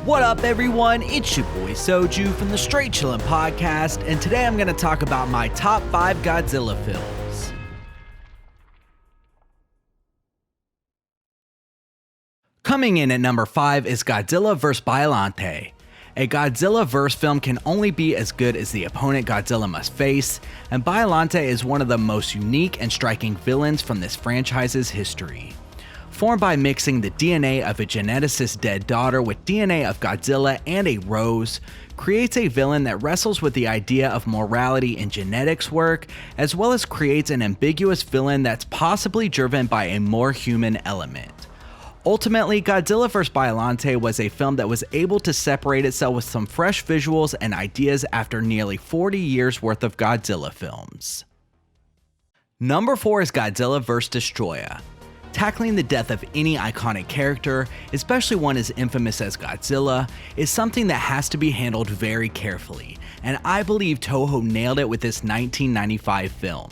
What up, everyone? It's your boy Soju from the Straight Chillin' Podcast, and today I'm going to talk about my top 5 Godzilla films. Coming in at number 5 is Godzilla vs. Biollante. A Godzilla-verse film can only be as good as the opponent Godzilla must face, and Biollante is one of the most unique and striking villains from this franchise's history. Formed by mixing the DNA of a geneticist's dead daughter with DNA of Godzilla and a rose, creates a villain that wrestles with the idea of morality in genetics work, as well as creates an ambiguous villain that's possibly driven by a more human element. Ultimately, Godzilla vs. Biollante was a film that was able to separate itself with some fresh visuals and ideas after nearly 40 years worth of Godzilla films. Number 4 is Godzilla vs. Destroya. Tackling the death of any iconic character, especially one as infamous as Godzilla, is something that has to be handled very carefully, and I believe Toho nailed it with this 1995 film.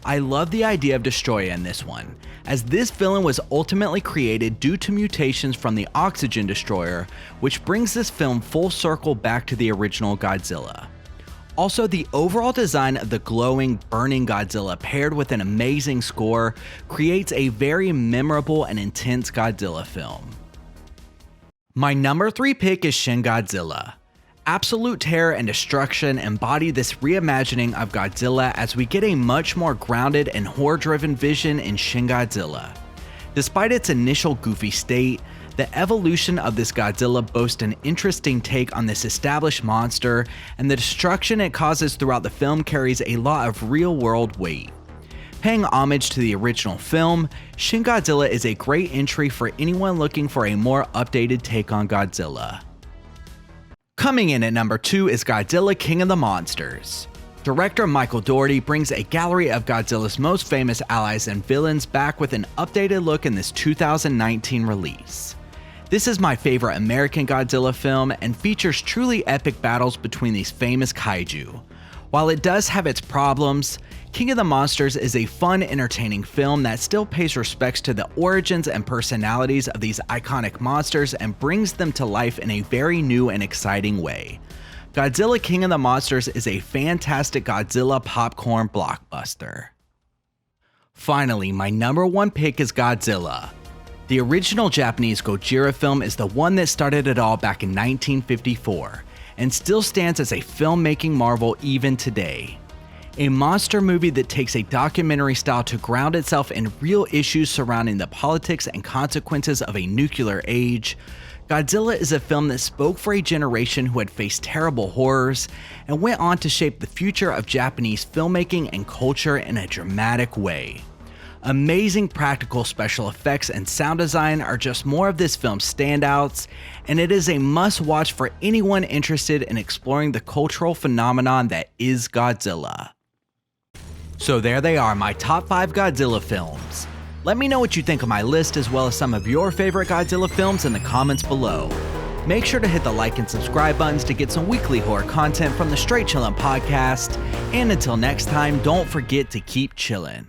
I love the idea of Destroya in this one, as this villain was ultimately created due to mutations from the Oxygen Destroyer, which brings this film full circle back to the original Godzilla. Also, the overall design of the glowing, burning Godzilla paired with an amazing score creates a very memorable and intense Godzilla film. My number 3 pick is Shin Godzilla. Absolute terror and destruction embody this reimagining of Godzilla as we get a much more grounded and horror-driven vision in Shin Godzilla. Despite its initial goofy state, the evolution of this Godzilla boasts an interesting take on this established monster, and the destruction it causes throughout the film carries a lot of real-world weight. Paying homage to the original film, Shin Godzilla is a great entry for anyone looking for a more updated take on Godzilla. Coming in at number 2 is Godzilla King of the Monsters. Director Michael Dougherty brings a gallery of Godzilla's most famous allies and villains back with an updated look in this 2019 release. This is my favorite American Godzilla film and features truly epic battles between these famous kaiju. While it does have its problems, King of the Monsters is a fun, entertaining film that still pays respects to the origins and personalities of these iconic monsters and brings them to life in a very new and exciting way. Godzilla King of the Monsters is a fantastic Godzilla popcorn blockbuster. Finally, my number 1 pick is Godzilla. The original Japanese Gojira film is the one that started it all back in 1954, and still stands as a filmmaking marvel even today. A monster movie that takes a documentary style to ground itself in real issues surrounding the politics and consequences of a nuclear age, Godzilla is a film that spoke for a generation who had faced terrible horrors and went on to shape the future of Japanese filmmaking and culture in a dramatic way. Amazing practical special effects and sound design are just more of this film's standouts, and it is a must-watch for anyone interested in exploring the cultural phenomenon that is Godzilla. So there they are, my top 5 Godzilla films. Let me know what you think of my list as well as some of your favorite Godzilla films in the comments below. Make sure to hit the like and subscribe buttons to get some weekly horror content from the Straight Chillin' Podcast, and until next time, don't forget to keep chillin'.